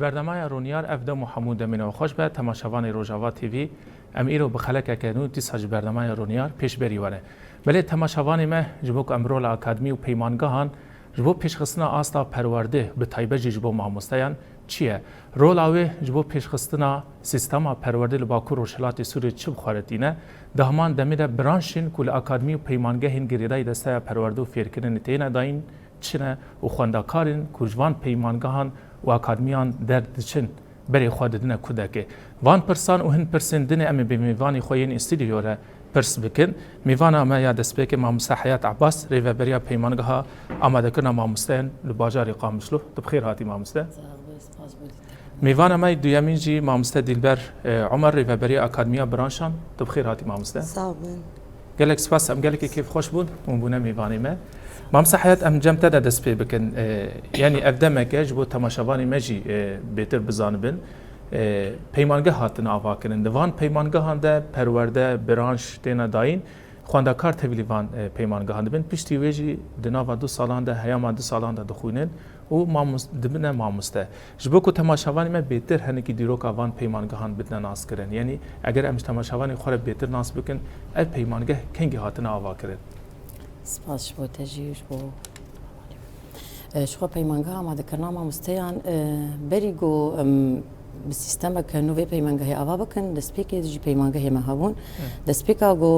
برنامه رونیار افدا محمود امین و خوش به تماشاوان روجاوا تیوی ام ایرو بخلک کنو دیس هج برنامه رونیار پیش بریوانه بله تماشاوان ما جبوک امرول اکادمی و پیمانگاهان جبو پیشخستنا آستا پرورده به تایبه جبو ماموستایان چیه رول اوی جبو پیشخستنا سیستما پرورده لباکو روشلاتی سوری چه بخارتینه دهمان دمیده برانشین کل اکادمی و پیمانگاهین گریدای دسته پرورده و فیرکرین تینه داین چنه و خواندکارین کجوان پیمانگاهان و اکادمیان درد چن بری خود دنیا کودکه وان پرسان و هن پرسن دنیا امی به میوانی خوین استودیو را پرس بکن میوانا ما یاد اسپیک ما مسحیات عباس ریو بریا پیمانگاه آماده کنا ما مستن لباجاری قامشلو تبخیر هاتی ما مسته میوانا ما دویامین جی ما مسته دیلبر عمر ریو بریا اکادمیا برانشان تبخیر هاتی ما مسته گلک سپاس ام گلک کیف خوش بود مبونه میوانی ما مامسا حيات ام جمتا دا دست پی بکن یعنی افدمک جبو تماشاوانی مجی بیتر بزانبن پیمانگاه هاتن آوا کرن دوان پیمانگاه هنده پرورده برانش دینا داین خواندکار تولیوان پیمانگاه هنده بین پشتی ویجی دناوا 2 سالان ده هیاما 2 سالان ده دخوینن و دبنه مامسته جبو که تماشاوانی ما بیتر هنگی دیروک آوان پیمانگاه هن بدن ناس کرن یعنی اگر امش تماشاوانی خوره بیتر ناس بکن اف پیمانگاه کنگی هاتن آوا کرن سپاس بۆ تەژیش بۆ شخوا پەیمانگە ئامادەکردنا مامۆستەیان بەری گۆ سیستەمەکە نوێ پەیمانگەهەیە ئاوا بکەن دەستپێکی دژی پەیمانگە هێمە هەبوون دەستپێکا گۆ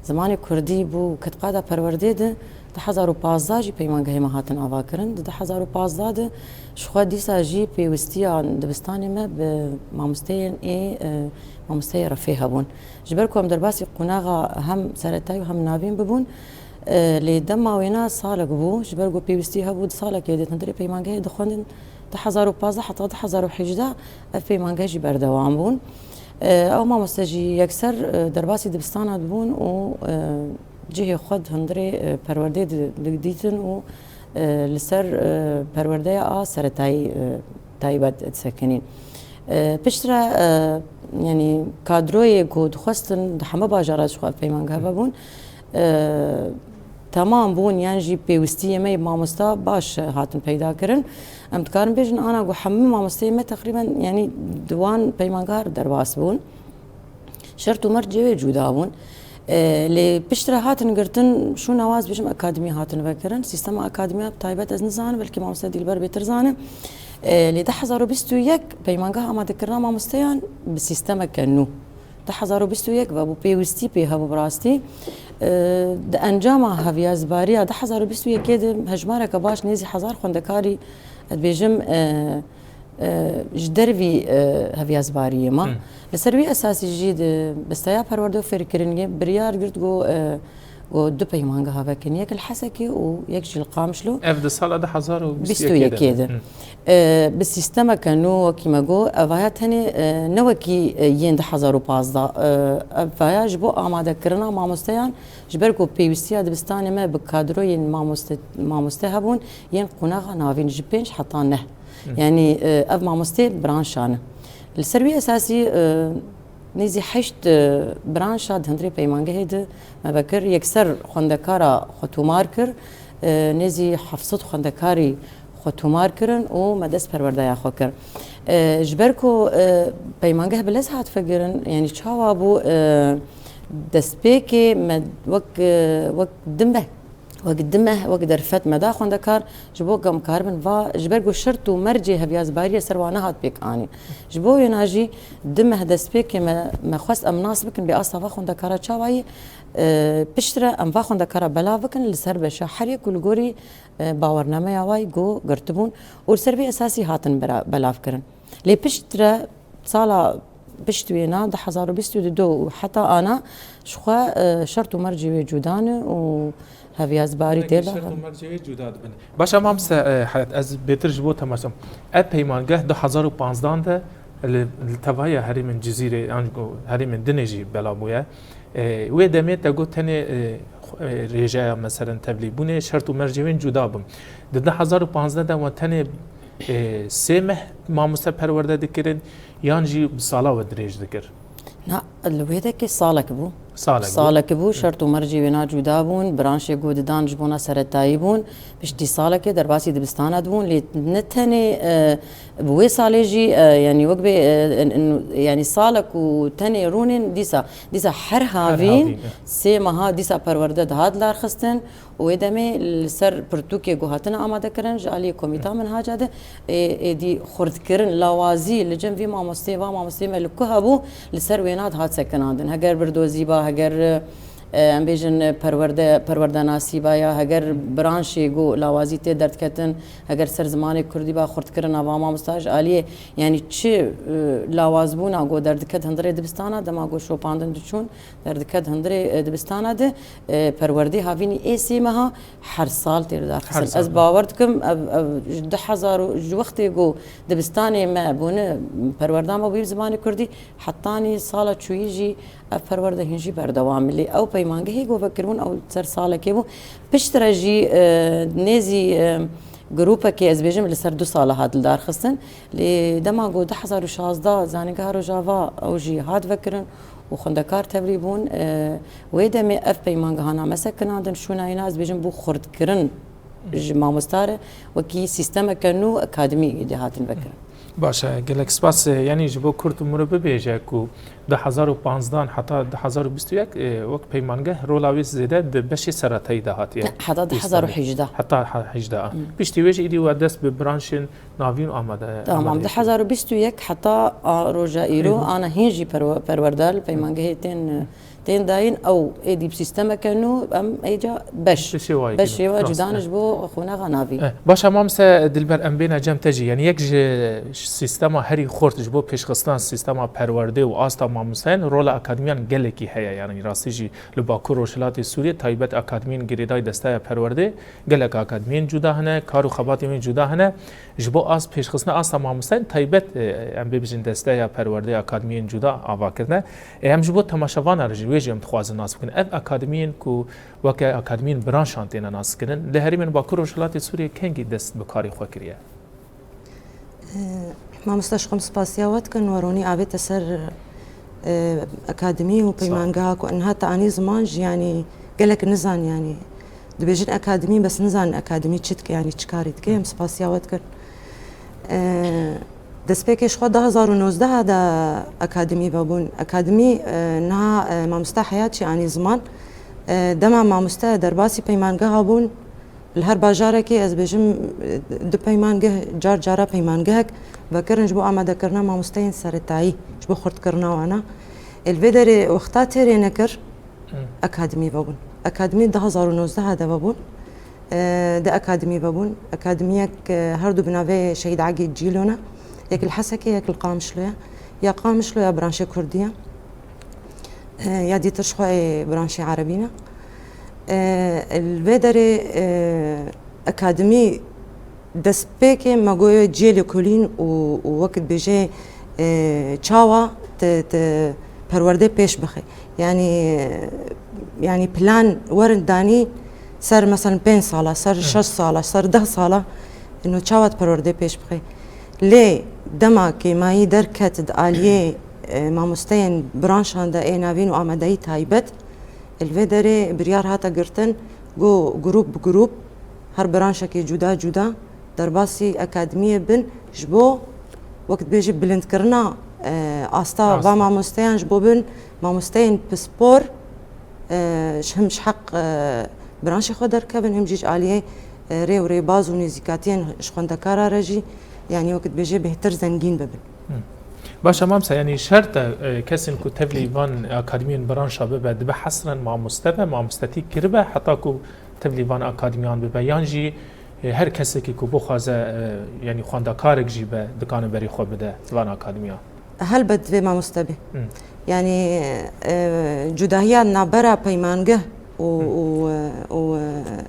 زمانی کوردی بوو کەتقادا پەروەردێدە 2015 جی پەیمانگە هێمە هاتن ئاواکردن 2015 شخوا دیسا جی پێویستیان دبستانی me bi mamosteyên mamosteyê refê hebûn ji ber ku em derbaasî qunaxa hem seretayî û hem navîn bibûn lê dema wêna salek bû ji ber ku pêwîstî hebû di salekê dê hundirê peymangehê dixwendin 2015 heta 2018 ev peymangeh jî berdewam bûn ew mamoste jî yekser derbaasî dibistana dibûn û cihê xwe di hundirê perwerdê didîtin û li ser perwerdeya a seretayî taybet disekinîn piştre yani kadroyê ku dixwestin di heme bajaran ji xwe peymangeh bibûn tamam bûn yan jî pêwîstiyê me mamosta baş hatin peyda kirin em dikarin bêjin ana ku hemû mamosteyê me teqrîben yani di wan peymangehar derbas bûn şert û mert cêwê cuda bûn lê piştre hatin girtin şû nawaz bêjim akademî hatin vekirin sîstema akademiya taybet ez nizanim belkî mamoste dîlber bêtir zanim lê 2021 peymangeh amadekirina mamosteyan bi sîstemeke nû 2021 ve bu pêwîstî pê hebû bi rastî di encama heviyazbariya 2021 de hejmareke baş nêzî 1000 xwendekarî ez bêjim ji dervî heviyazbariyê me li ser wî esasî jî di besteya perwerde û fêrkiriniyê biryar girt got du peymangeha vekin yek li Hesekê û yek jî li Qamişlo ev di sala 2021 de bi sîstemeke nû wekî me got ev vaya tenê ne wekî yên 2015 ev vaya ji bo amadekirina mamosteyan ji ber ku pêwîstiya dibistanê me bi kadroyên mamoste hebûn yên qunaxa navîn ji 5 heta 9 yani ev mamostê branşan e li ser wî esasî nêzî 8 branşa di hundirê peymangehê de me vekir yekser xwendekara xwe tûmar kir nêzî 700 xwendekarî xwe tûmar kirin û me dest perwerdeya xwe kir ji ber ku peymangeh bi lez hat vegirin yani çawa bû destpêkê me wek din be وقدمه وقدر فت مدا خوند کار جبو گم کار من و جبرگو شرط و مرجع هبیاز باری سروانه هات بیک آنی جبو یناجی دمه دست بیک ما خواست امناس بکن بی آسا و خوند کارا چاوایی پشتره ام و خوند کارا بلا بکن لسر بشه حری کلگوری باورنامه یاوای گو گرتبون و لسر بی اساسی هاتن بلاف کرن لی پشتره سالا بشتوينا 2022 حتى انا شخوا شرط مرجي جودان و هفياز باري تيلا شرط مرجي جوداد بن باش امام حيات از بيتر جبو تماشم ابيمانگه 2015 ده التوايا هري من جزيره انجو هري من دنجي بلابويا و دميت تقول تاني رجاء مثلا تبليبونه شرط مرجي جودا بم 2015 ده وتاني سمه ماموستا پرورده دکرن یان جی سالا و دریج دکر نا الويدا كي صالك بو صالك بو شرط مرجي ونا جودابون برانش جود دان جبونا سرتايبون باش دي صالك درباسي دبستان دبون لي نتني بوي صالجي يعني وقبي يعني صالك وتني رونين ديسا حر هافين سي ما ديسا پرورده هاد لار خستن ويدمي السر برتوكي جوهاتنا آماده كرن جالي كوميتا من هاجاده دي خرد كرن لوازي لجن في ما مستوى ملكوها بو لسر وينات هات سكنادن هجر بردوزي با هجر ام بیژن پرورده ناسیبا یا هگر برانشی گو لوازی تی درد کتن هگر سر زمان کردی با خورد کردن آوام مستاج عالیه یعنی چه لوازبونا گو درد کت هندره دبستانه دما گو شوپاندن دچون درد کت هندره دبستانه ده پرورده هاوینی ایسی مها هر سال تیر دار خسن از باورد کم 10,000 وقتی گو دبستانی ما بونه پرورده ما بیر زمان کردی حتانی سال چویجی پرورده هنجی بردوام ملی او پیمانگه هی گو بکرون او سر ساله که بو پشترجی نزی گروپا که از بیجم لسر 2 ساله هاد دار خستن لی دما گو 2016 زانگاه رو جاوا او جی هاد بکرن و خندکار تبریبون و دمی اف پیمانگه هانا مسکنادن شوناینا از بیجم بو خرد کرن ما مستاره و کی سیستم کنو اکادمی جهاتن بکرن باشه گلک سپاس یعنی جبو کرد مربع بیجه کو 2015 حتی 2021 وقت پیمانگه رولاویز زیده بشی سرطایی دهاتی حتی 2018 حتی 18 پیشتی ویج ایدی و دست به برانشین ناوین آمده تمام 2021 حتی روجا ایرو آنا هنجی پروردال پیمانگه تين داين او ايدي بسيستم كانوا ام ايجا باش جدانج بو خونا غنافي باش امامس دلبر ام بينا جم تجي يعني يك سيستم هري خورت جبو پیشخستان سيستم پرورده و استا ماموسن رول اکادمیان گلکی هيا يعني راستي لباکو روشلات سوریه تایبت اکادمین گریدای دسته پرورده گلک اکادمین جدا هنه کارو خباتی من جدا هنه جبو اس پیشخستان استا ماموسن تایبت ام بيجن دسته پرورده اکادمین جدا آوا کرده ام جبو تماشاوان ارجی جم تخواز ناس بکن اف اکادمین کو وک اکادمین برانشان تینا ناس کنن لهری من باکو روشلات سوریه کنگی دست بکاری خو کریه ما مستشخم سپاسیاوت کن ورونی آبی تسر اکادمی و پیمانگاه کو انها تانی زمان يعني قالك نزان يعني دبيجن اکادمی بس نزان اکادمی چت يعني چکاری دکیم سپاسیاوت کن دسپیکش خود 2019 دا اکادمی بابون اکادمی نه مامستا حیات يعني زمان دما مامستا درباسی پیمانگاه بون الهر باجاره کی از بجم دو پیمانگاه جارا پیمانگاه و کرن جبو آماده کرنا مامستین سرتایی جبو خورد کرنا وانا الفيدر وقتات رينكر اکادمی بابون اکادمی 2019 دا بابون دا اکادمی بابون اکادمیک هر دو بناوی شهید عقی جیلونا ياك الحسكي ياك القامشلويا يا قامشلويا برانشي كردية يا دي تشخوي برانشي عربينا الفيدري أكاديمي دسبيكي ماغويو جيلي كولين ووقت بيجي تشاوا پرورده پیش بخي يعني بلان ورن داني صار مثلا 5 ساله صار 6 ساله صار 10 ساله انه تشاوا پرورده پیش بخي ليه دما كيماي دركت آلية ماموستين برانشان دا ايناوين وآمداي تايبت الفيدري بريار هاتا قرتن جو جروب هر برانشاكي جدا درباسي أكاديمية بن جبو وقت بيجي بلند كرنا آستا با ماموستين جبو بن ماموستين بسبور شهمش حق برانشی خود درکبن هم جیج عالیه ری و ری باز و نزیکاتین شخوندکارا رجی یعنی وقت بجه بهتر زنگین ببن. باشه مامسا یعنی شرط کسی که تبلیغان اکادمیان برانشا ببد به حصرا مع مستتی کربه حتی که تبلیغان اکادمیان ببه یعنی هر کسی که بخوازه یعنی خواندکارک جی به دکان بری خود بده زبان اکادمیان هل بد به مستبه يعني جداهية نابرة بيمانجه و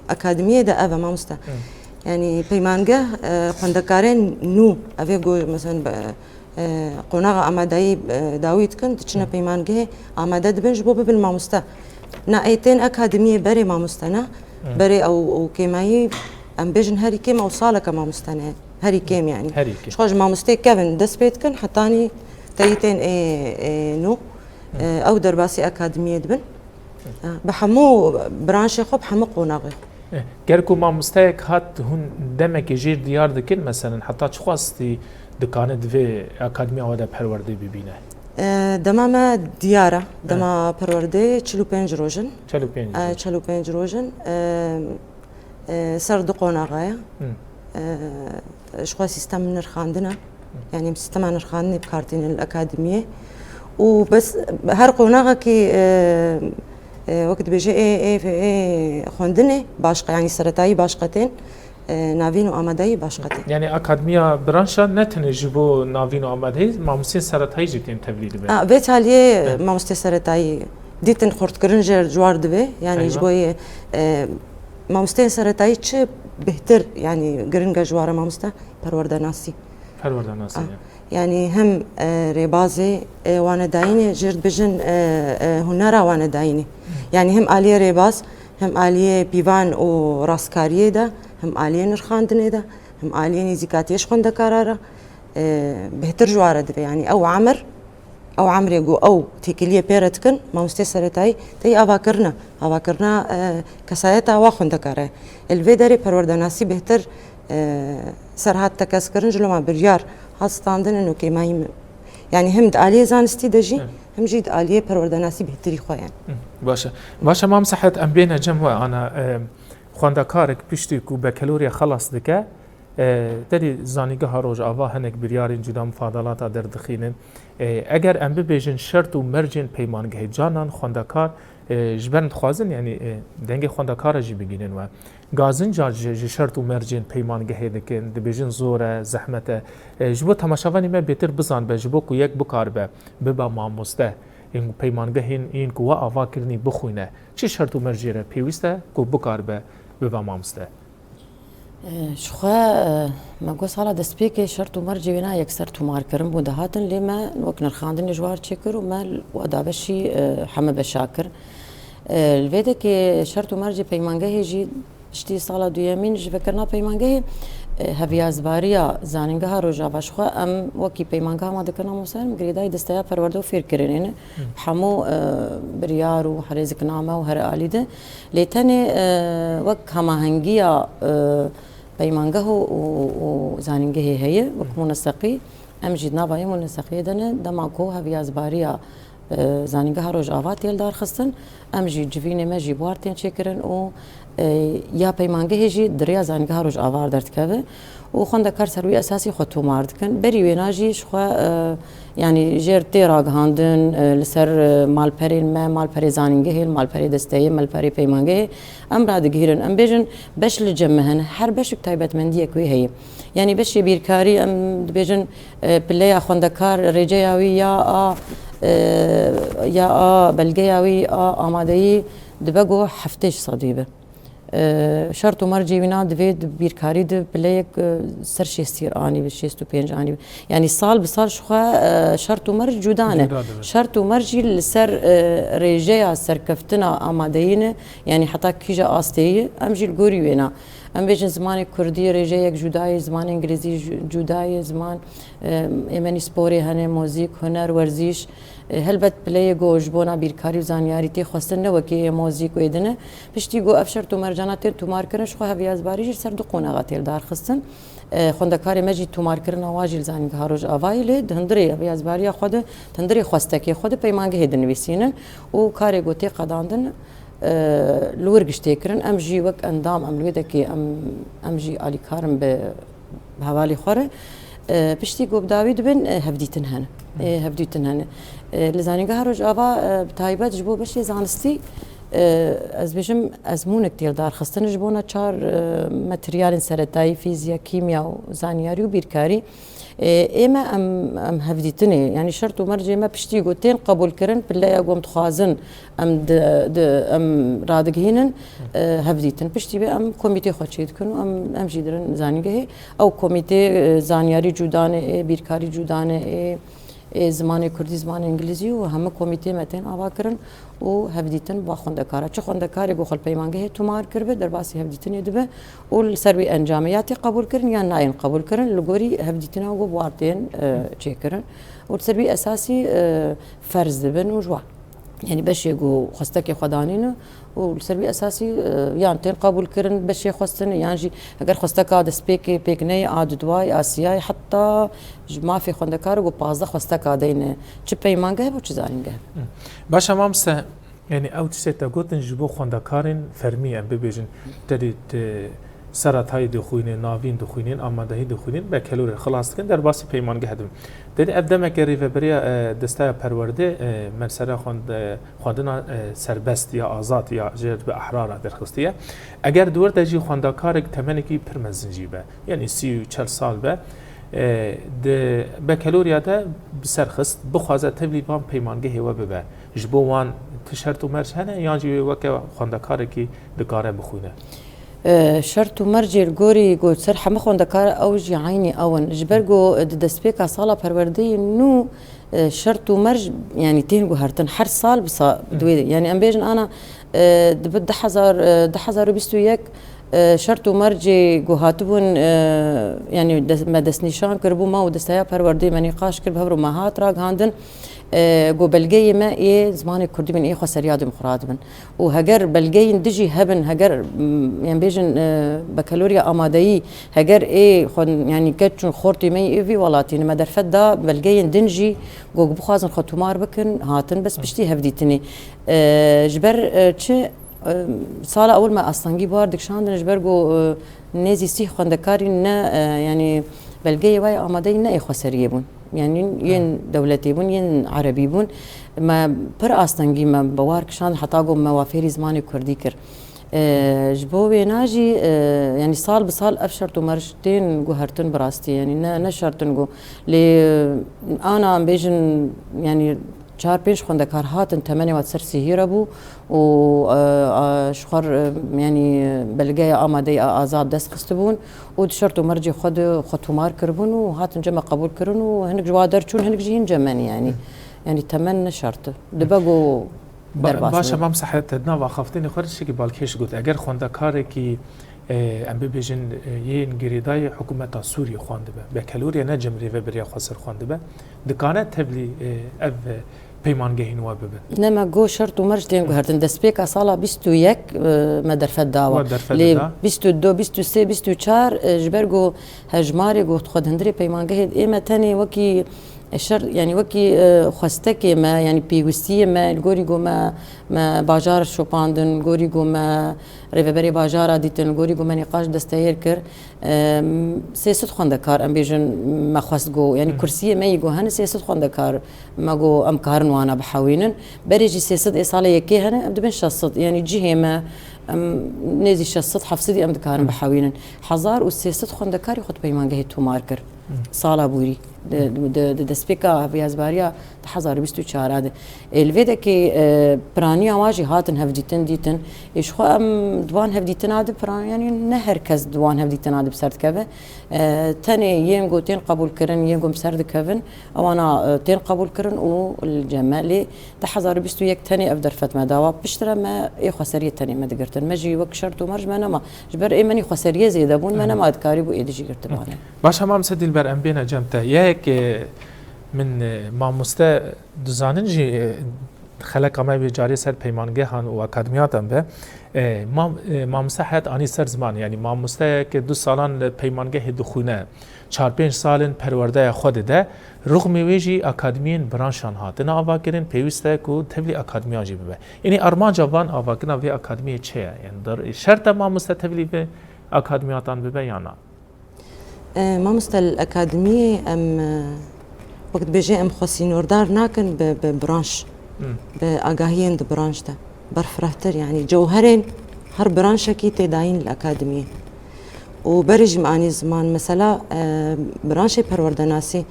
أكاديمية ده أبا ما مستا يعني بيمانجه خندكارين نو أفيجو مثلا قناغ أماداي داويت كنت تشنا بيمانجه أمادة دبنج بوب بالمامستا نايتين أكاديمية بري مامستنا بري أو كيماي أم بيجن هاري كيم أو صالك مامستنا هاري كيم يعني شخوج مامستي كيفن دس بيت كن حطاني تيتين نو او درباسي اكاديميه دبن بحمو برانشي خو بحمو قوناغي گرکو ما مستيك هات هون دمك جير ديار دكن مثلا حتى خواستي دكانه دوي اكاديميه ودا پرورده ببينه دماما دياره دما پرورده 45 روزن 45 روزن سر قوناغايا شخوا سيستم نرخاندنا يعني سيستم نرخاندني بكارتين الاكاديميه وبس هر قوناغا كي وقت بيجي خوندني باشقه يعني سرتاي باشقتين نافين واماداي باشقتين يعني اكاديميا برانشا نتنجبو نافين واماداي ماموسين سرتاي جيتين تبليد به بيتالي ماموستي سرتاي ديتن خورت كرنجر جوار دبي يعني جبوي ماموستين سرتاي تش بهتر يعني جرنجا جوار ماموستا پروردناسي يعني هم ريبازي وانا دايني جرد بجن هنرا وانا دايني يعني هم آلية ريباز هم آلية بيوان و راسكاريه ده هم آلية نرخاندنه ده هم آلية نزيكاتيش خونده كارارا بهتر جوارة ده يعني او عمر يقو او تيكلية بيرتكن ما مستسرتاي تي اواكرنا كسايتا واخونده كاره الفيدري پروردناسي بهتر سرهات تكسكرن جلو ما بريار هاستاندن انه كيما يعني هم آلية زانستي دجي هم جيد آلية پروردناسي بهتري خو يعني باشا ما مسحت ام بين جمع انا خواندكارك بيشتي كو بكالوريا خلص دكه دری زانیگاه روز آوا هنگ بیارین جدا مفادلات در دخینن اگر ام ببیجن شرط و مرجن پیمانگه جانان خواندکار جبرن خوازن یعنی دنگ خواندکار جی بگیرن و گازن جا شرط و مرجن پیمانگه دکن دبیجن زوره زحمت جبو تماشاوانی ما بهتر بزن به جبو کو یک بکار به ببا ماموسته این پیمانگه این کو آوا کرنی بخوینه چه شرط و مرجره پیوسته کو بکار به ببا ماموسته شخوا ما قو صالة دسبيكي شرط مرجي بنا يكسر تمار كرم بودهاتن لما وقت نرخاندن جوار تشكر وما ودابشي حمد بشاكر الفيدا كي شرط مرجي بيمانجه جي شتي صالة دويامين جي فكرنا بيمانجه هفياز باريا زانينجها روجا شخوا ام وكي بيمانجها ما دكنا مسلم قريداي دستيا پروردو فير كرينين حمو بريار وحريزك نامه وهر آليده ليتني وك هماهنگيا بيمانجه وزانينجه هي وكمنسقي ام جدنا باي منسقي دنه دماغو هفياز باريا زانينجها روج آوات يلدار خستن ام جي جوينه ما جي بوارتين چكرن و یا پیمانگه جی دریا زانگاه روز آوار درد که و خونده کار سروی اساسی خود تو مارد کن بری ویناجیش خو يعني جير تيراغ هاندن لسر مالپرين ما مالپري زانينگه مالپري دستي مالپري پیمانگه ام راد گيرن ام بيجن بش لجمهن هر بش تايبت منديه كوي هي يعني بش بيركاري ام بيجن بلاي خوندكار رجياوي يا بلغياوي آمادهي دبگو هفتش صديبه شرط مرجي بنا دوید بیرکاری د بلیک سر شستیر آنی به 65 آنی يعني سال بسال شخوا شرط مرج جدانه شرط مرجي لسر ريجيا سر كفتنا آمادهين يعني حتى كيجا آستي امجي الجوري وينا ام بيجن زمان كردي ريجيا جداي زمان انجليزي جداي زمان امني سپوري هنه موزيك هنر ورزيش هلبت بلاي گوش بونا بیرکاری زانیاری تی خواستن نه وکی موزیک و ایدنه پشتی گو افشار تو مرجانات تو مار کرنش خو هویاز باریج سر دو قونه قاتل دار خستن خوندکاری مجی تو مار کرن واجل زانی هاروج اوایل دندری هویاز باریا خود دندری خواسته کی خود پیمانگه هدن ویسینن و کاری گوتی قداندن لورگشتێ کردن ئەم ژی وەک ئەندام ئەم لێ دەکێ ئەم ژی ئالیکارم بە هەواڵی خۆرە پشتی گۆبداوی دبن هەفدیتن هەنە هەفدیتن هەنە لە زانینگەها ڕۆژئاوا تایبەت ji بۆ بەشی زانستی ez bêjim ezmûnek têrdarxistin ji bona çar materyalên seretayî fîziya kîmya û zanyarî û bîrkarî ئێمە ئەم هەفدیتنێ ینی شەرت و مەرجێ مە پشتی گوتێن قبولکردن پلەیە گۆم دخوازن ئەم ڕادگهێنن هەفدیتن پشتی بێ ئەم کۆمیتێ خۆچێ دکن و ئەم ژی درن زانیگەهێ ئەو کۆمیتێ زانیاری جوودانە بیرکاری جوودانە زمانی کوردی زمانی انگلیزی و همه کمیته متن آوا کردن و هفدیتن با خوندکاره چه خوندکاری گو خل پیمانگه تو مار کرده در باسی هفدیتن یدبه و سروی انجامیاتی قبول کردن یا ناین قبول کردن لگوری هفدیتن و بوارتین چه کردن و سروی اساسی فرض دبن و جوان يعني باش يقو خستك خدانين والسربي اساسي يعني تين قبول كرن باش يخستن يعني اگر خستك هذا سبيك بيكني عاد دواي اسياي حتى ما في خندكار و 15 خستك هذين تشي بيمانغه و تشزانغه باش امامس يعني او تسيت قوتن جبو خندكارين فرمي ام ببيجن تدي سرات هاي دخوينين ناوين دخوينين آمادهی دخوينين به کلور خلاص کن در باسی پیمانگه هدم دنی ابدمه که ریفبریا دسته پرورده مرسره خواندنا سربست یا آزاد یا جرد به احرار درخستیه اگر دور دجی خواندکار تمنی کی پرمزنجی به یعنی 30 سال به به کلوریا ده بسرخست بخوازه تبلیغان پیمانگه هوا ببه جبوان تشرت و مرش هنه یانجی وکه خواندکار کی دکاره بخوینه شرط و مرجی الگوری گو سر همه خوندکار اوجی عینی اون جبرگو دستپیکا سالا پرورده نو شرط و مرج يعني تين هرتن هر سال بس دويد يعني ام بيجن انا دبد 1021 شرط و مرجی گو هاتبون يعني ما دست نشان کربو ما و دستایا پرورده منی قاش کرب هبرو ما هات راگ هاندن جو بلجي ما إيه زمان كردي من إيه خسريات مخرات من وهجر بلجي دجي هبن هجر يعني بيجن بكالوريا أمادي هجر إيه خن يعني كتشون خورتي مي إيه في ولاتين ما درفت دا بلجي دنجي جو بخازن خطومار بكن هاتن بس بشتي هفديتني جبر شيء سال أول ما أصلاً بار دكشان جبر جو نزي سيخ خندكاري نا يعني بلجي واي أمادي نا إيه خسرية بون يعني ين دولتي بون ين عربي بون ما بر أصلاً ما بوارك شان حتى جو موافير زماني كردي كر جبو بيناجي يعني صال بصال أبشرت ومرشتين جو هرتن براستي يعني نشرتن جو أنا بيجن يعني چار پیش خوندکار هاتن تمنی و سرسی هیربو و شخر يعني بلقايا آماده آزاد دست خستبون و شرط و مرجي خطومار كربون و هاتن جمع قبول كرون و هنك جوادر چون هنك جيهن جمن يعني تمن شرط دبقو باشه مام صحت دنا و خفتنی خورش کی بالکش گفت اگر خوندکاری کی ام ببیجن یین گریدای حکومت سوریه خوانده به کالوریا نجمری و بریا خسر خوانده به دکانه تبلی اف پیمانگهین و ببن نما جو شرط و مرج تین گهرتن دسپیک سالا 21 ما درفت داوا لی 22 23 24 جبرگو هجماری گفت خود هندری پیمانگه ایمه تنی وکی الشر يعني وكي خستكي ما يعني بيوستيه ما الجوريجو ما باجار شوباندن جوريجو ما ريفبري باجار ديتن جوريجو ما نقاش دستاير كر سياسة خندكار ام بيجن ما خست جو يعني كرسيه ما يجو هن سياسة خندكار ما جو ام كارن وانا بحاوينن بريجي سياسة اصاله يكي هن ابدا بن شصت يعني جهه ما نزي شصت حفصدي ام دكارن بحاوينن حزار والسياسة خندكار يخط بيمانجه تو ماركر صالا بوري دسبيكا بيازباريا 1024 هذا الفيدا كي براني واجي هاتن هفديتن ديتن ايش خو ام دوان هفديتن هذا بران يعني نهر كز دوان هفديتن هذا بسرد كفه تاني ينقو تين قبول كرن ينقو بسرد كفن او انا تين قبول كرن والجمالي 1021 تاني افدر فتما دوا بشترى ما اي خسريه تاني ما دقرتن ماجي وكشرت ومرج ما ما جبر اي ماني خسريه زي دابون ما ما ادكاري بو ايدي جيرت معنا باش ما مسدي البر ام بينا جمته ياك من ما مستا دزانن جي خلق ما بجاري سر پیمانگه هن و اکادمیات هم به مامۆستا حیات ئانی سەر زمان ینی مامۆستایەکە 2 ساڵان پەیمانگەهی دخوونە 4-5 ساڵن پەروەردەیە خۆ دەدە ڕغمی وێژی ئاکادمیین برانشان هاتنە ئاواکردن پێویستە و تەبلی ئاکادمیاژی ببە یعنی ئەرمانجاوان ئاواکردنا وێ ئاکادمیە چەیە یعنی شەرتە مامۆستا تەبلی بێ ئاکادمیاتان ببە یانە مامۆستا ئەکادمی ئەم وەک بێژێ ئەم خۆسینۆردار ناکەن بە برانش بە ئاگاهیان دە برانشدا بەرفرەتر یعنی جەوهرێن هەر برانشێکی تێداین لە ئەکادمیە و بەرژمانی زمان مەسەلا برانشی پەروەردەناسی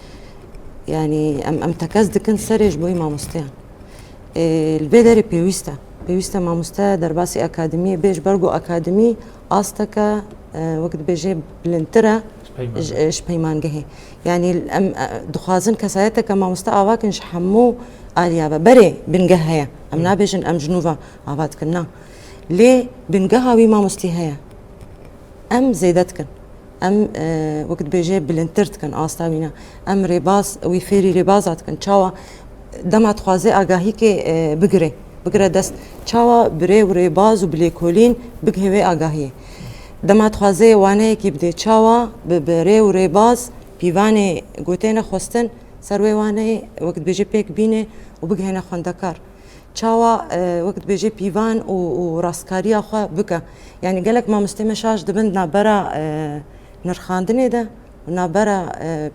ینی ئەم تەکەس دکن سەرێژ بۆی مامۆستەیان لێ دەری پێویستە مامۆستا دەرباسی ئەکادمی بێژ بەرگ و ئەکادمی ئاستەکە وەکت بێژێ بلندترە پەیمانگەهێ ینی ئەم دخوازن کەسایەتەکە مامۆستا ئاواکنش هەموو ئالیابە بەرێ بنگە هەیە ئەم نابێژن ئەم ژنوڤە ئاواتکردنا لێ بنگە هاوی مامۆستی هەیە ئەم زەیدەتکن ئەم وەکت بێژێ بلندترکن ئاستاوینە ئەم ڕێباز ئەوی فێری ڕێبازاتکن چاوە دەماتخوازێ ئاگاهیکێ بگرە دەست چاوە برێ و ڕێباز و بلێکۆلین بگهێوێ ئاگاهیە دەماتخوازەیە وانەیەکی بدێ چاوە ببرێ و ڕێباز پیوانێ گوتێنە خۆستن سەروێ وانەیە وەکت بێژێ پێک بینێ و بگهێنە خوێندەکار چاوە وەکت بێژێ پیوان و ڕاستکاریە خوا بکە یعنی گەلک مامۆستێمە شاش دەبن نابەرە نرخاندنێدا و نابەرە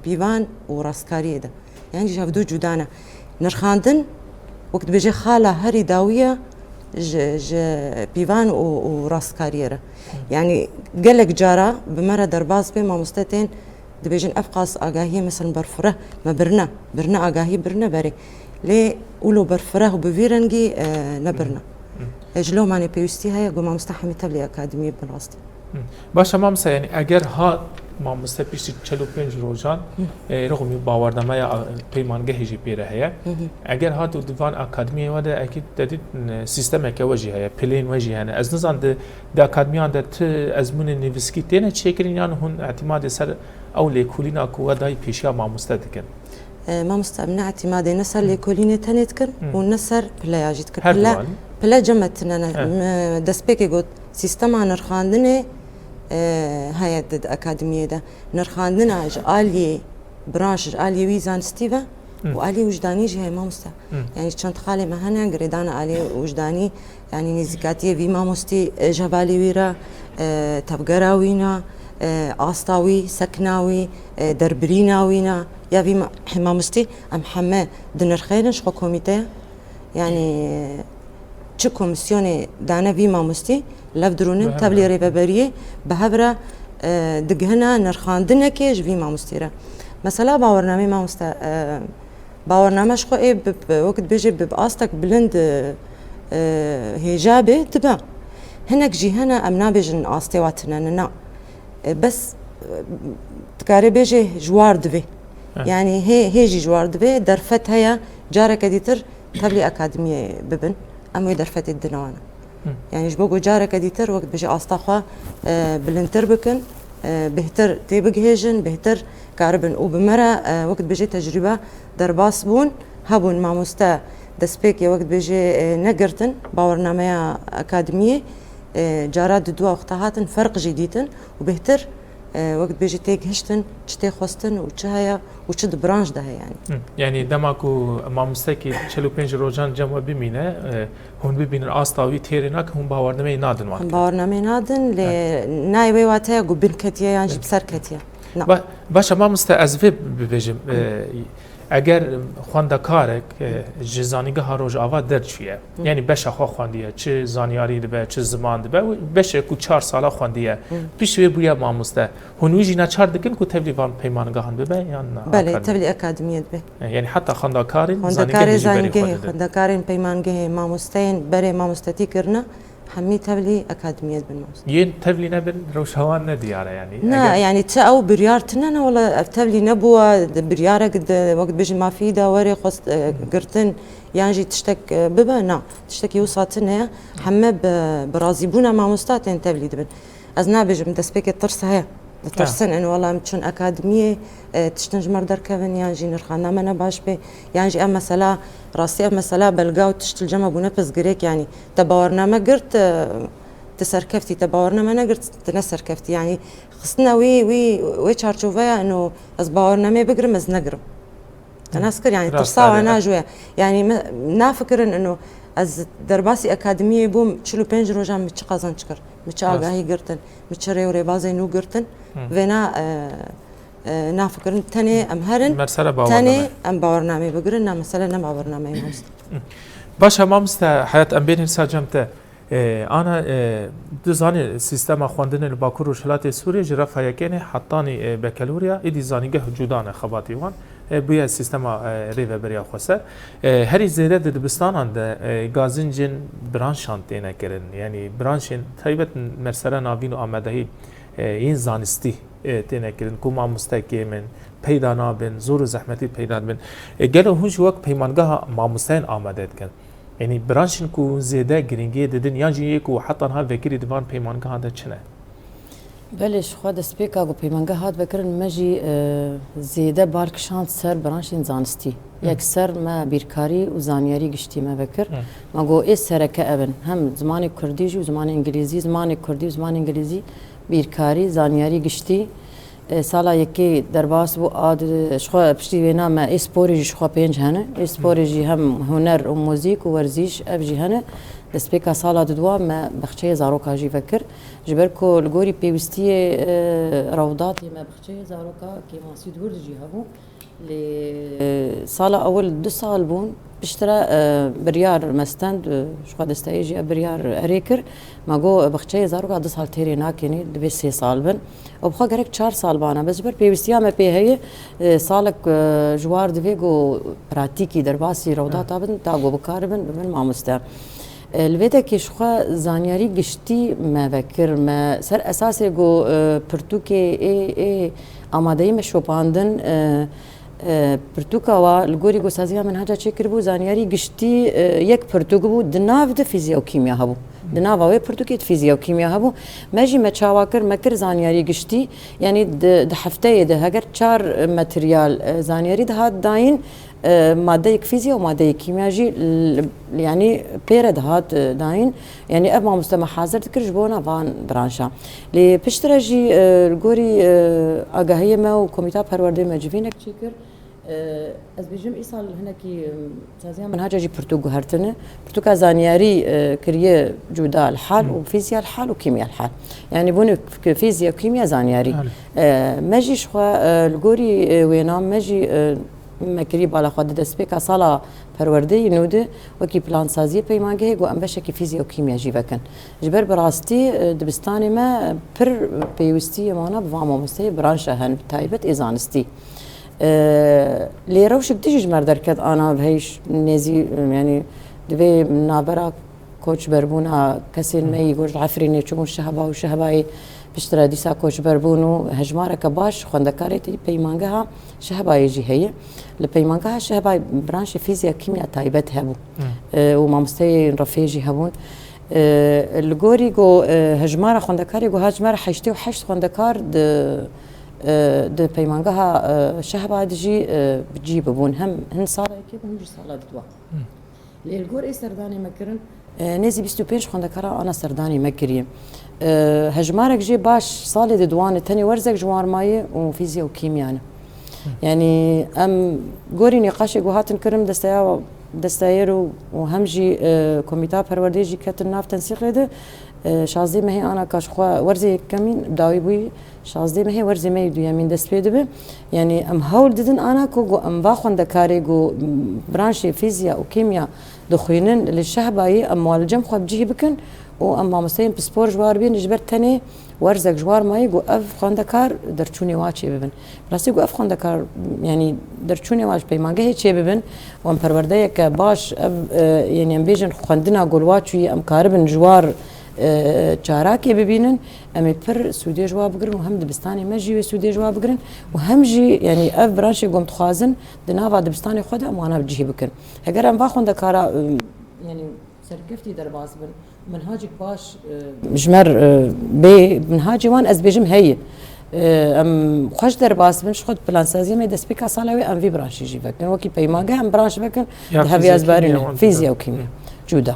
پیوان و ڕاستکاریەدا یعنی ژەودوو جودانە نرخاندن وەکت بێژێ خاڵە هەری داویە پیوان و ڕاستکاریەرە یعنی گەلک جارە بمەرە دەرباز بێ مامۆستا تێن دەبێژن ئەفقاس ئاگاهی مثلا بەرفرە برنە ئاگاهی برنە بەرێ لێ ئولو بەرفرە و بڤێرەنگی نەبرنە ژلۆمانی پێویستی هەیە گۆ مامۆستا هەمی تەبلی ئەکادمی بنڕاستی باشە مامۆستا ینی ئەگەر هات مامۆستا پشتی 45 ڕۆژان ڕغمی باوەڕنامەیە پەیمانگەهێژی پێرە هەیە ئەگەر هات و دیوان ئاکادمیەوەدا ئەکید دەدیت سیستەمێکە وەژی هەیە پلێن وەژی هەنە ئەس نزان ئاکادمیان دە ئەزمونی نویسکی تێنە چێکردین یان هون ئەتیمادێ سەر ئەو لێکولینا کووەدای پێشیا مامۆستا دکن مامۆستا من ئەتیمادێ نەسەر لێکۆلینێ تەنێت کرد و نەسەر پلەیاژیت کرد پلە جەمەتنە دەستپێکی گوت سیستەما نرخاندنێ هەیە ئەکادمیەدا نرخاندنە ئالیێ برانشش ئالیێوی زانستیڤە و ئالی وجدانیش هەیە مامۆستا یعنی چەند خاڵێ مەهەنە گرێدانە ئالی وجدانی ینی نزیکاتیەوی مامۆستی ژەبالی ویرە تەبگەراوینە ئاستاوی سەکناوی دەربری ناوینە یاوی مامۆستی ئەم هەمە دنرخێنش خۆ کۆمیتەیە ینی چ کۆمیسیۆنێ دانەوی مامۆستی لەف درونن تەبلی ڕێبەبەریە بە هەورە دگهنە نرخاندنەکێ ژوی مامۆستیرە مەسەلا باوەڕنامەی مامۆستا باوەڕنامەش خۆ وەکت بێژێ ئاستەک بلند هێژا بێ دبە هەنێک ژی هەنە ئەم نابێژن ئاستێواتنەنە بەس تکارێ بێژێ ژوار دبێ یعنی هێژی ژوار دبێ دەرفەت هەیە جارێکە دیتر تەبلی ئەکادمیە ببن ئەموی دەرفەتی دنەوانە یعنیش بۆ گۆجارێکە دیتر وەکت بژێ ئاستاخوا بلندتر بکن بهتر تێبگهێژن بهتر کاربن و بمەرە وەکت بێژێ تەجریبە دەرباس بوون هەبوون مامۆستا دەستپێکی وەکت بێژێ نەگرتن باوەڕنامەیە ئەکادمیە جارات دووە وەختە هاتن فەرقژی دیتن و بهتر وەکت بێژی تێگەشتن چ تێخواستن و چ هەیە و چ برانشدا هەیە ینی دەماک و مامۆستایەکی 45 ڕۆژان جەمە ببینە هون ببینن ئاستاوی تێرە ناکە هون باوەڕنامەی نادن باوەڕنامەی نادن لێ نایوێ واتەیە گو بنکەتیە یانجی بسەرکەتیە باشە مامۆستا ئەزێ ببێژم ئەگەر خوێندەکارێک ji zanîgeha rojava derçûye yanî beşa xwe xwendiye çi zanyarî dibe çi ziman dibe beşek û 4 sala xwendiye pişt wê bûye mamoste hûn wî jî neçar dikin ku tevlî van peymangehan bibe yan belê tevlî ekademiyê dibe yanî heta xwendekarên zanîgehê xwendekarên peymangehê mamosteyên berê mamostetî kirine هەمی تەبلی ئەکادمیەت بنووس یەن تەبلی نەبن ڕەوشەوان نەدیارە ینی ینی چ ئەو بریارتنەنە وڵە ئەف تەبلی نەبووە بریارێک وەکت بێژی مافیدا وەرێ خۆست گرتن یانژی تشتێک ببە نا تشتێکی و ساتن هەیە هەمە بەڕازیبوونە مامۆستا تێن تەبلی دەبن ئەس نابێژم دەستپێکێت ترس هەیە دەترسن ئەن وەڵام چون ئەکادمیە تشتن ژمەر دەرکەون یانژی نرخانامە نەباش بێ یانژی ئەم مەسەلا ڕاستی ئەم مەسەلا بەلگا و تشتل جەمە بوونە پزگرێک ینی تە باوەڕنامە گرت تسركفتي تباورنا ما نقدر تنسركفتي يعني خصنا وي تشارشوفيا انه از باورنا ما بقرم از نقرم انا اسكر يعني ترصاو انا جويا يعني نافكر انه از درباسي اكاديميه بوم تشلو بنج روجا متش قازان تشكر متش اغاهي قرتن متش ريوري بازي نو قرتن فينا نافكر تاني امهرن تاني ام باورنامي بقرنا مثلا ما باورنامي موست باشا ما مست حياة ام بين ساجمته انا دزاني سيستم خواندن الباكور وشلات سوريا جرف هيكني حطاني بكالوريا ادي زانيگه جودانه خباتي وان بیا سیستم ریو بریا خواسته هری زیاده دبستان اند گازنجن برانشان تینه کرن یعنی برانشین تایبت مرسله ناوین و آمدهی این زانستی تینه کرن کوما مستقیمن پیدا نابن زور زحمتی پیدا بن گلو هنج وقت پیمانگاه ماموستین آمده کن یعنی برانشین کو زیاده گرینگی ددن یا جیه کو حتی ها وکری دیوان پیمانگاه ده چنه بلش خود سپیکا گو پیمانگاه هات بکرن مجی زیده بارک شانس سر برانشین زانستی یک سر ما بیرکاری و زانیاری گشتی ما بکر ما گو ای سرکه ابن هم زمان کردی و زمان انگلیزی زمان کردی و زمان انگلیزی بیرکاری زانیاری گشتی سالا یکی درباس بو آد شخوا پشتی وینا ما اسپوری شخوا پنج هنه اسپوری هم هنر و موزیک و ورزش ابجی هنه دسپیکا سالا دوا ما بخچه زاروکا جی فکر جبرکو لگوری پیوستی روضات ما بخچه زاروکا که ماسید ورد جی هبو لی سالا اول 2 سال بون بشترا بريار مستند شو دستايجي بريار اريكر ما جو بخچه زاروكا 2 سال تيري ناكني دبي 3 سال بن وبخا غرك 4 سال بانا بس بر بيوستيا ما بي هي سالك جوار دبي جو براتيكي درباسي روضات بن تاغو بكار بن ما مستا الفيدا كي شخوا زانياري گشتي ما بكر ما سر اساسي جو پرتوكي اي امادهي مشوباندن پرتوکا و لگوری گوسازی من هجا چکر بو زانیاری گشتی یک پرتوک بو دناو د فیزیک و کیمیا هبو دناو و پرتوکی فیزیک و کیمیا هبو ماجی مچاواکر مکر زانیاری گشتی یعنی د هفته ده هگر 4 ماتریال زانیاری ده هات داین ماده یک فیزیک و ماده یک کیمیا جی يعني بيرد هات داين يعني اب ما مستمع حاضر تكرج بونا فان برانشا لي بشترجي الجوري اگاهيه ما وكوميتا پرورده مجبينك تشيكر از بيجم ايصال هناكي سازيا منهاجه جي برتوغ هرتنه برتوكا زانياري كريه جودا الحال وفيزياء الحال وكيمياء الحال يعني بون فيزياء وكيمياء زانياري ماجي شخوا الجوري وينام ماجي مكريب على خود دسبيكا صالا پرورده نوده وكي بلان سازي پیمانگه گو ام بشكي فيزياء وكيمياء جي وكن جبر براستي دبستاني ما پر بيوستي مانا بفامو مستي برانشا هن تايبت ازانستي ليروشك ديجي مردر كد انا بهيش نزي يعني دبي نابرا كوتش بربونا كسين ما يقول عفريني تشوفون الشهباء وشهباي بشترا ديسا كوتش بربونو هجمارة كباش خوندكاري تي بيمانجها شهباء يجي هي لبيمانجها شهباء برانش فيزياء كيمياء تايبت هبو وما مستي رفيجي هبون الجوري جو هجمارة خوندكاري جو هجمارة حيشتي وحشت خوندكار د بيمانجها شهباء دجي بتجيب بون هم هن صار كيف هم جي صار دوا للجور اي سرداني مكرن نزي 25 خوندكارا انا سرداني مكريه هجمارك جي باش صالي دوان تاني ورزك جوار ماي وفيزياء وكيمياء يعني ام جوري نقاش جوهات كرم دستايرو وهمجي كوميتا پرورديجي كتن ناف تنسيق لده شازدي ما هي انا كاشخوا ورزي كمين داوي بوي شازدي ما هي ورزي ما يدو يمين دست بيدبه يعني ام هول ددن انا كو ام باخون دكاري جو برانشي فيزياء وكيمياء دخوينن للشهباي ام والجم خو بجي بكن واما مستين بسبور جوار بين جبر تاني ورزك جوار ماي جو اف خوندكار درچوني واچي ببن راسي جو اف خوندكار يعني درچوني واچ بيمانگه هيچي ببن وام پرورده ك باش يعني ام بيجن خوندنا گول واچي ام كاربن جوار چاراكي ببينن امي پر سودي جواب بگرن وهم دبستاني مجي سودي جواب بگرن وهم جي يعني اف برانشي قوم تخازن دناوا دبستاني خود ام وانا بجي بكن اگر ام خوندكار يعني سركفتي درباس بن منهاجك باش مجمر بي منهاجي وان از بيجم هي ام خوش درباس بن شخد بلان سازي ما دسبيكا صالاوي ام في برانشي جي فكن وكي بيماغا ام برانش فكن هافي ازبارين فيزياء وكيمياء جودا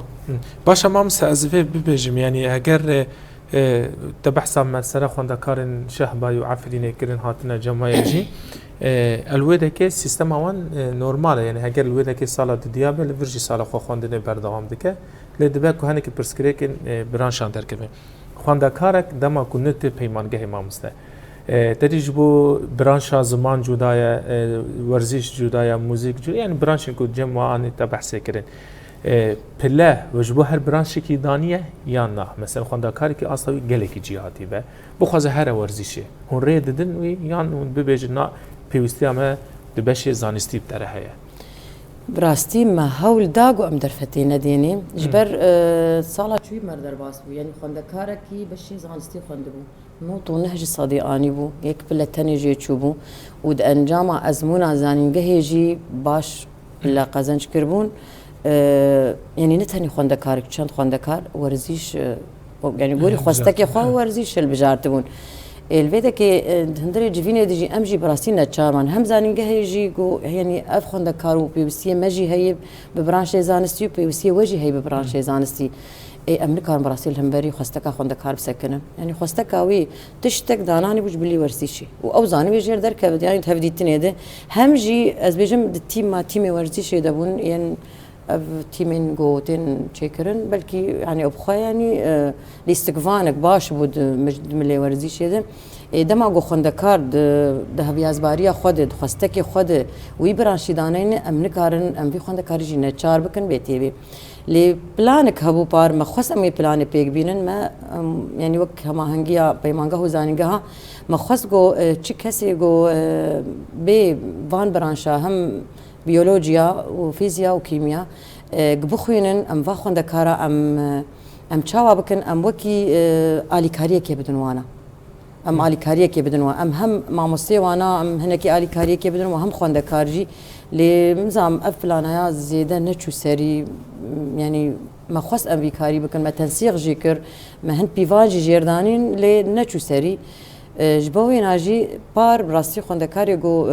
باشا ما مسأزفه ببجم يعني اگر تبحث عن مسألة خواندکارن شهبای و عفرینه کرن هاتنا جمعه جی الوده که سیستم آوان نورماله یعنی اگر الوده که سالا دیابه لورجی سالا خو خواندنه بردوام دکه لدبه که هنه که پرسکره که برانشان درکبه خواندکارک دما کنت پیمانگه مامسته تدریج بو برانشا زمان جدای ورزش جدای موزیک جدای یعنی برانشن کو جمع آنی تبحث کرن پله وجبو هر برانشی کی دانیه یا نه مثلا خواندکاری که اصلا گلکی جهاتی به بخوازه هر ورزشه هون ری ددن و یا اون ببیج نه پیوستی همه دبش زانستی بتره هیا براستی ما هول داغو ام درفتي نديني جبر صالة شوي مر درباس بو يعني خواندکارا کی بشي زانستی خوانده بو نوتو نهج صديقاني بو يك بلتني جي تشوبو ود انجام ازمونا زانينگه جي باش لا قزنج كربون يعني نتني خواندکارك چند خواندکار ورزيش يعني بوري خواستك خوا ورزيش البجارتبون الفيدا كي هندري جفيني ديجي امجي براسينا تشارمان هم زانينگه هيجي جو يعني اف خواندکارو بيوسيه مجي هي ببرانش زانستي بيوسيه وجي هي ببرانش زانستي اي امريكا براسيل همبري خواستك خواندکار بسكنه يعني خواستكاوي تشتك داناني بوج بلي ورسيشي او زاني بيجير دركب يعني تفديتني ده همجي از بيجم التيم ما تيمي ورزيشي دبون يعني تيمين جوتين تشيكرن بلكي يعني ابخا يعني لاستقفانك باش بود ملي ورزيش يده دما جو خندكار ده بيازباريا خود خستك خود وي برانشيدانين امنكارن ام في خندكار جينا چار بكن بيتي بي لي بلانك هبو بار ما خصم مي بلان بيك بينن ما يعني وك ما هنگيا بيمانگا هو زانيگا ما خص جو چي كسي جو بي وان برانشا هم بيولوجيا وفيزياء وكيمياء قبخوينن ام واخون دكارا ام تشاوا بكن ام وكي الي كاريه كي بدنوانا ام الي كاريه كي بدنوا ام هم مع مستوانا ام هناكي الي كاريه كي بدنوا هم خوند كارجي لمزام افلانا زياده نتشو سري يعني ما خص ام بيكاري بكن ما تنسيق جيكر ما هند بيفاجي جيردانين لنتشو سري جبوي ناجي بار براسي خوندکاری گو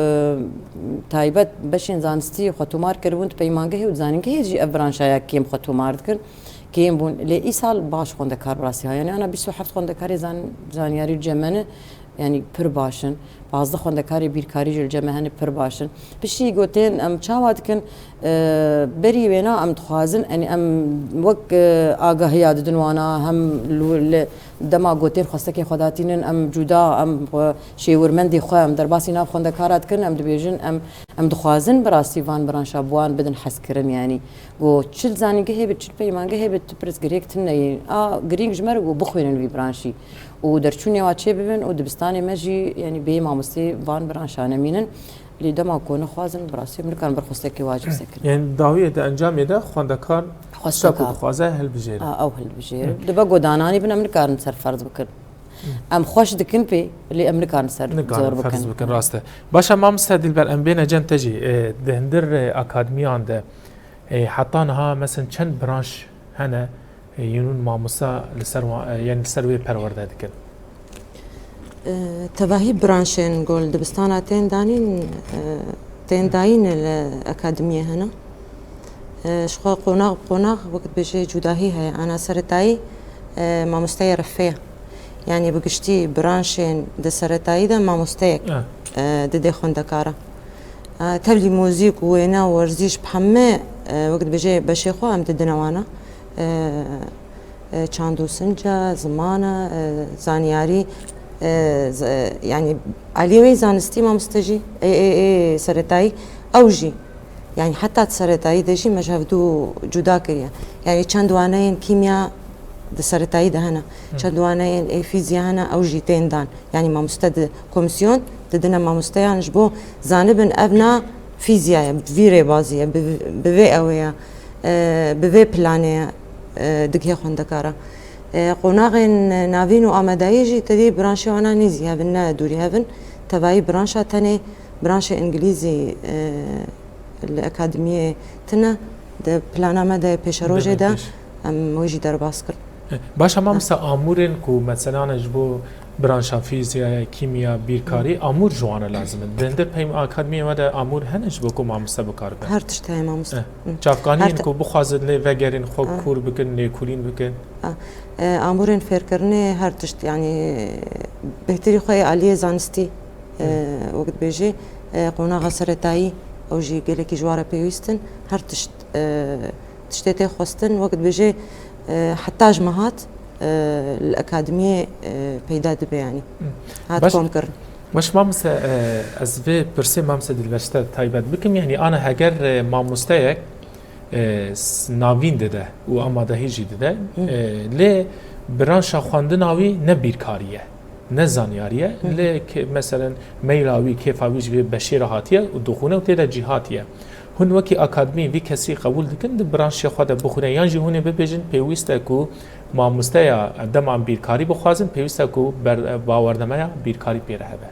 تایبت بشین زانستی خطومار کردند پیمانگه و زانینگه هیچی ابرانشایا کیم خطومار کرد کیم بون لی ای سال باش خوندکار براسی ها یعنی انا 27 خوندکاری زانیاری جمعنه يعني پر باشن بعض خوندکاری بیرکاری جل جمعه پر باشن بشی گوتین ام چاواد کن بری وینا ام تخوازن يعني ام وق آگاهی دنوانا هم دما گوتین خواستکی خداتینن ام جدا ام شیورمندی خو ام درباسی ناب خوندکارات کن ام دبیجن ام دخوازن براسی وان برانشا بوان بدن حس کرن يعني گو چل زانیگه هبت چل پیمانگه هبت پرس گریک تنه گرینگ جمر گو بخوینن وی برانشی و درچونی واچه ببین و دبستانی مجی يعني بي ماموستي وان برانشانه مينن اللي دما كون خوازن براسي امريكان برخصتك واجب سكن يعني داويه ده انجام يده خواندکار خواستك خوازه هل بجير او هل بجير دبا قداناني بن امريكان سر فرض بكن ام خوش دكن بي اللي امريكان سر زور بكن فرض بكن راسته باشا ما مستدل بل ام بين جن تجي دهندر اكاديميان ده حطانها مثلا چند برانش هنا ينون ماموسا لسر يعني لسروي پرورده دكن تباهي برانشين قول دبستانا تين داين الأكاديمية هنا شخوا قوناغ وقت بيجي جداهي هي أنا سرتاي ما مستوى رفيه يعني بقشتي برانشين ده سرتاي ده ما مستوى ده خوندكارا تبلي موزيك وينا ورزيش بحمة وقت بيجي بشيخو أم ددنوانا چاندو سنجا زمانة زانياري يعني عليوي زانستي ما مستجي اي سرتاي اوجي يعني حتى سرتاي دجي مجهودو جدا كريا يعني چندوانين كيمياء د سرتاي ده هنا چندوانين اي فيزياء هنا اوجي تين دان يعني ما مستد كومسيون تدنا ما مستيان جبو زانبن ابنا فيزياء بفيري بازيه بفي اويا بفي بلانيا دكيه خوندكارا قناغن نافين وآمدايجي تدي برانشي وانا نيزي هبنا دوري هبن تباي برانشا تاني برانشي انجليزي الأكاديمية تنا ده بلانا ما ده بيشاروجي ده ام ويجي در باسكر باشا ما مسا آمورن كو مثلا جبو برانشا فيزياء كيمياء بيركاري امور جوانا لازم دندر بهم اكاديمي ودا امور هنج بكو ما مستبكار به هر تشتهي ما مست چافقانی کو بخوازد لی وگرین خو کور بکن لی کورین بکن امورن فکرنه هر تشت يعني بهتري خوي عليه زانستي وقت بيجي قناغه سرتاي او جي قالك جواره بيوستن هر تشت تشتتي خوستن وقت بيجي حتى جماعات الأكاديمية بيداد به يعني هاد كونكر مش مامس از في برسي مامس دلوشته تایبت بکم يعني انا هگر ماموستایک ناوین داده و آمادهی جی داده لی برانشا خواندن آوی نه بیرکاریه نه زانیاریه لی مثلا میلاوی کیفاوی جوی بشیر هاتیه و دخونه و تیدا جهاتیه هون وکی اکادمی وی کسی قبول دکن ده برانشی خود بخونه یانجی هونه ببیجن پیوسته کو ماموستایا دمان بیرکاری بخوازن پیوسته کو باوردمایا بیرکاری پیره هبه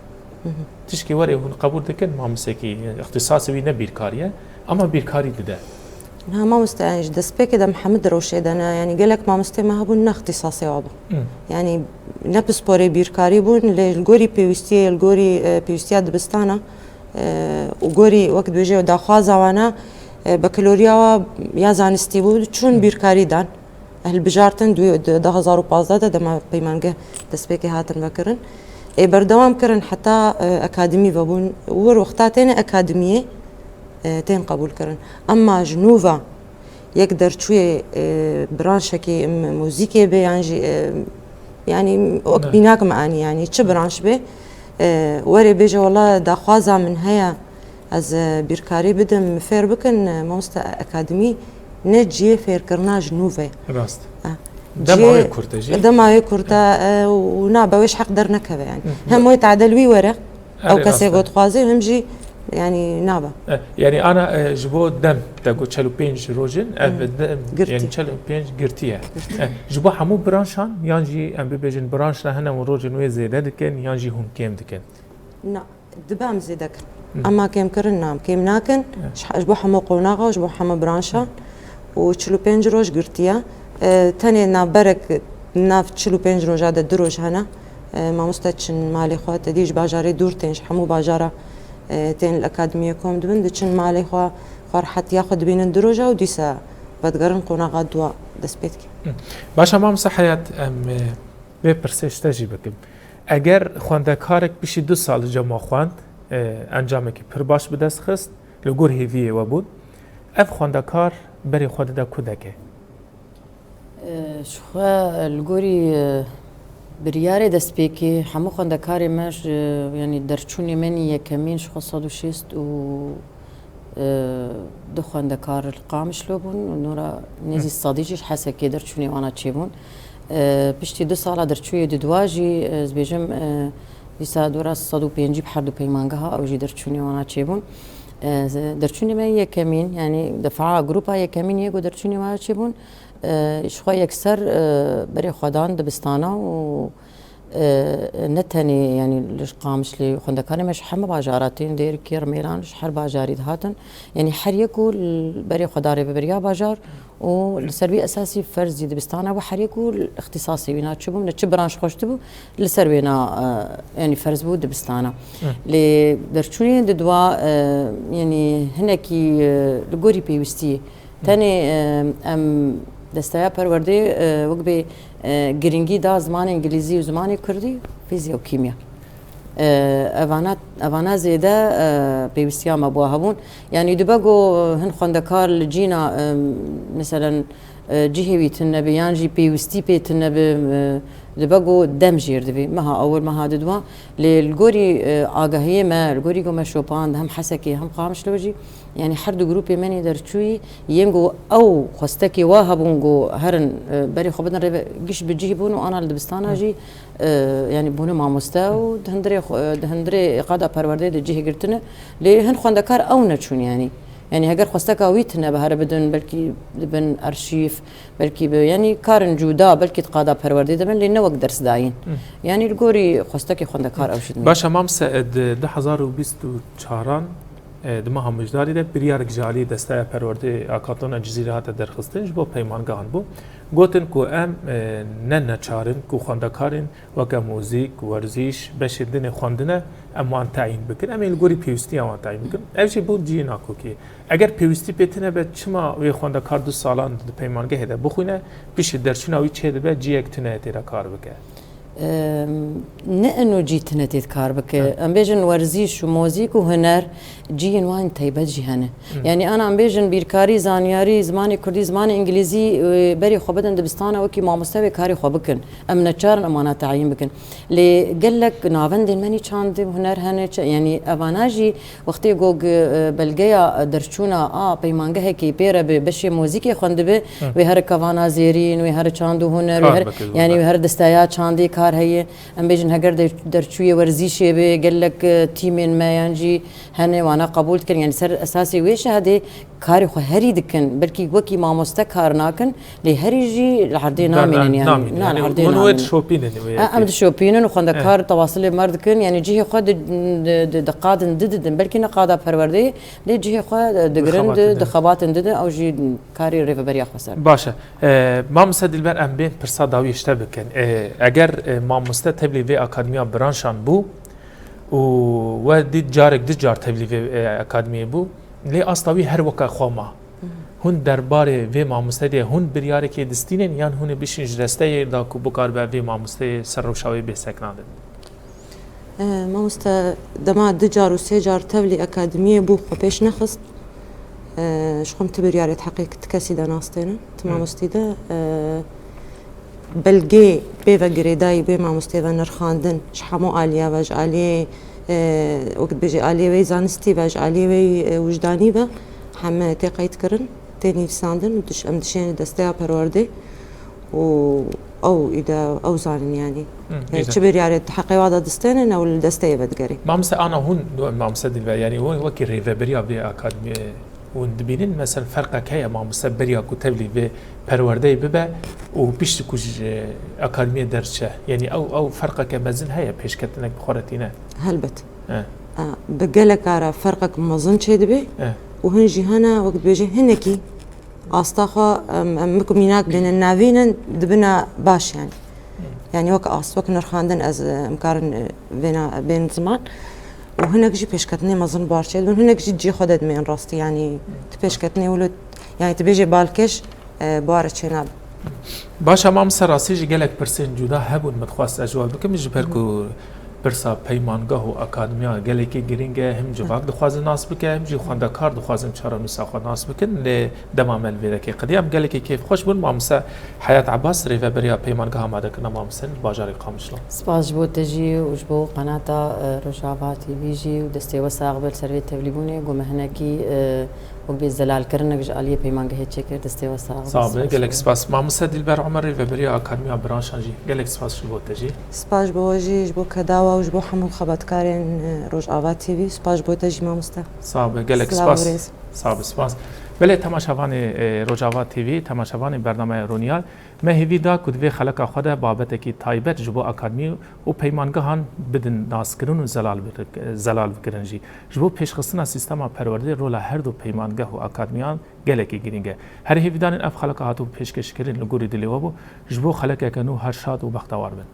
تشکی وره هون قبول دکن ماموسته کی اختصاصی وی نه بیرکاریه اما بیرکاری داده ها ما مستعجل دسبيك ده محمد روشيد انا يعني قال لك ما مستمع هبون اختصاصي وابا يعني نفس بوري بيركاري بون للغوري بيوستي الغوري بيوستي دبستانا وغوري وقت بيجي ودا خوازا وانا بكالوريا يا زانستي بود چون بيركاري دان اهل بجارتن 2015 ده ما بيمانگه دسبيك هاتن بكرن بردوام كرن حتى اكاديمي بون ور وقتاتين اكاديميه تين قبول كرن اما جنوبا يقدر شويه برانشكي موزيكي به يعني وقت بيناك معاني يعني تش برانش به وري بيجي والله دا خوازا من هيا از بيركاري بدم فير بكن موست اكاديمي نجي فير كرنا جنوبا راست دماوي كورتا جي دماوي كورتا ونابا ويش حق در نكبه يعني هم يتعدلوي ورق او كسي قد خوازي هم جي يعني نابا يعني انا جبو دم تاكو 45 روجن يعني 45 قرتيه جبو حمو برانشان يانجي ام بيجن برانش هنا وروجن وي زيد دكن يانجي هم كيم دكن لا دبام زيدك اما كيم كرن نام كيم ناكن جبو حمو قوناغه جبو حمو برانشان و 45 روج قرتيه تاني نابرك ناف 45 روج هذا دروج هنا ما مستچن مالي خوات ديج باجاري دور تنج حمو باجاره تين الأكاديمية كوم دبن دشن مالي خوا فرحت ياخد بين الدروجة وديسا بدقرن قونا غدوا دسبيتك باشا ما مسحيات ام بپرسش تجربه اگر خواندکارک بشی 2 سال جمع خواند انجامه که پر باش بدست خست لگور هیویه و بود اف خواندکار بری خود دا کودکه شخوا لگوری برياري دسبيكي حمو خندكاري ماش يعني درچوني مني يكمين شخو 160 و دو خندكار القامش لوبون ونورا نيزي الصديجيش حسكي درچوني وانا تشيبون بشتي 2 سالا درچوي دواجي زبيجم ديسا دورا 105 بحردو بيمانغها او جي درچوني وانا تشيبون درچوني مني يكمين يعني دفعا جروبا يكمين يگو درچوني وانا تشيبون شوي أكثر بري خدان دبستانا و نتني يعني ليش قامش لي خندكاني مش حما باجاراتين دير كير ميلان ليش حر باجاري هاتن يعني حريكو بري خداري ببريا باجار والسربي اساسي فرزي دبستانا وحريكو الاختصاصي بينا تشبو من تشبرانش خوشتبو لسربينا يعني فرز بود دبستانا لي درچوني ددوا يعني هناكي لغوري بيوستي تاني ام دستایا پرورده وقتی گرینگی دا زمان انگلیزی و زمان کردی فیزیک و کیمیا اونا زیاده پیوستیا مبوا هبون یعنی دباگو هن خواندکار لجینا مثلا جهوی تنبی یعنی پیوستی پی تنبی دباگو دم جیر دبی مها اول مها ددوا للگوری آگاهی ما الگوری گم شوپان هم حسکی هم قامش لوجی يعني حردو جروبي مني درچوي ينجو او خستكي واهبونجو هرن بري خبدنا جيش بجيبون وانا الدبستانا جي يعني بونو مع مستاو دهندري قادا پرورده دجيه گرتنه لي هن خواندكار او نچون يعني هجر خستكا ويتنا بهر بدن بلكي بن ارشيف بلكي يعني كارن جودا بلكي قادا پرورده دبن لي نوك درس داين يعني الجوري خستكي خواندكار او شد باشا مام سعد 2024 دما همجداری ده بریار جالی دسته پرورده آکاتون جزیره هات درخستن جبو پیمانگاهان بو گوتن کو ام نه چارن کو خواندکارن وک موزیک ورزش بشدن خواندنه اما تعیین بکن اما الگوری پیوستی اما تعیین بکن اوشی بود جی ناکو کی اگر پیوستی بتنه به چما وی خواندکار 2 سالان پیمانگاه هده بخونه پیش درچون اوی چه به جی اکتنه تیرا کار بکه نه انه جيت نتيت كاربك ام بيجن ورزيش وموزيك وهنر جين وين تيبت جهنه يعني انا ام بيجن بيركاري زانياري زماني كردي زماني انجليزي بري خبدن دبستانه وكي ما مستوى كاري خبكن ام نچارن امانه تعيين بكن لي قال لك نافند ماني چاند هنر هنه يعني افاناجي وقتي جوج بلغيا درچونا بيمانگه كي بيره بشي موزيكي خوندبه وهر كوانا زيرين وهر چاندو هنر وهر يعني وهر دستايا چاندي کار هي ام بيجن هگر درچوي ورزيشه به قال لك تيمين ما ينجي هنه وانا قبول كن يعني سر اساسي ويش هذه كاري خو هري دكن بلكي وكي ما مستكار ناكن لي هريجي لحدي نامين يعني نعم لحدي نامين من شوبين ام شوبين وخند كار تواصل مردكن يعني جيه خد دقاد ندد بلكي نقاده پرورده لي جيه خو دغرند دخبات ندد او جي كاري ريف بريا خسر باشا ما مسدل بر ام بين برسا داوي اشتبكن اگر ما مستتبلي في اكاديميا برانشان بو و دي جارك دي جار تبلي في اكاديميا بو لي اصلاوي هر وكا خوما هون درباره في ما مستدي هون برياره كي دستينن يان هون بيشين جرسته دا كو بكار به في ما مستي سروشاوي به سكنادن ما مست دما دي جار و 3 جار تبلي اكاديميا بو خو بيش نخست شخم تبرياره حقيقه تكسي داناستين تمام مستيده بلگی به و گریدای به ما مستوى نرخاندن شحمو آلیا وج آلی وقت بيجي آلی وی زانستی وج آلی وی وجدانی و همه تقیید کرن تنی ساندن ودش امدشين دسته پرورده و او اذا او زانن يعني تشبر يعني تحقي وادا دستين او الدسته بدقري ما مس انا هون ما مسدل يعني هو وكي ريفابريا في اكاديمي وندبينن مثلا فرقك هي ما مسبريا كتبلي في پرورده ببه و پیش کج اکادمی درچه یعنی او فرقك مزن هي پیش کتنک بخورتینه هلبت بقالك على فرقك مزن چه دبي وهنجي هنا وقت بيجي هنكي اصطاخا مكم هناك بين النافين دبنا باش يعني وك وك نرخاندن از مكارن بين زمان وهناك جي پیش کتنی مزن بارچه و هناك جي خودت من راستي يعني پیش کتنی ولد يعني تبيجي بالكش باره چناب باشه ما مسراسي جي قالك برسين جودا هبون متخواست اجواب بكم جبركو برسا پیمانگاه و اکادمیا گلکی گرینگه هم جواب دخواز ناس بکه هم جی خونده کار دخوازم چرا نسخه ناس بکن ل دمامل ویده که قدیم گلکی کیف خوش بون ما مسا حیات عباس ریفه بریا پیمانگاه آماده کنه ما مسن باجاری قامشلا سپاس جبو تجی و جبو قناتا رجاوا تی وی جی و دسته وساق بر سروی تبلیغونه گو مهنکی و بی زلال کردن گج علیه پیمانگاه چه کرد دسته وساق صابه گلک سپاس ما مسا دلبر عمر ریفه بریا اکادمیا برانشانجی گلک سپاس جبو تجی سپاس جبو جی جبو کداوا و جبو حمو خبركارين روجاوا تي في سپاس بو تجمع مستا صابه گلک سپاس صابه سپاس بله تماشاوان روجاوا تی وی تماشاوان برنامه رونیال مهوی دا کدوی خلق خود بابت کی تایبت جبو اکادمی و پیمانگاهان بدن ناسکرون و زلال بکرنجی جبو پیشخستنا سیستما پرورده رولا هر دو پیمانگاه و اکادمیان گلکی گرینگه هر هیویدان اف خلق هاتو پیشکش کرین لگوری دلیوابو جبو خلق کنو هر شاد و بختوار بن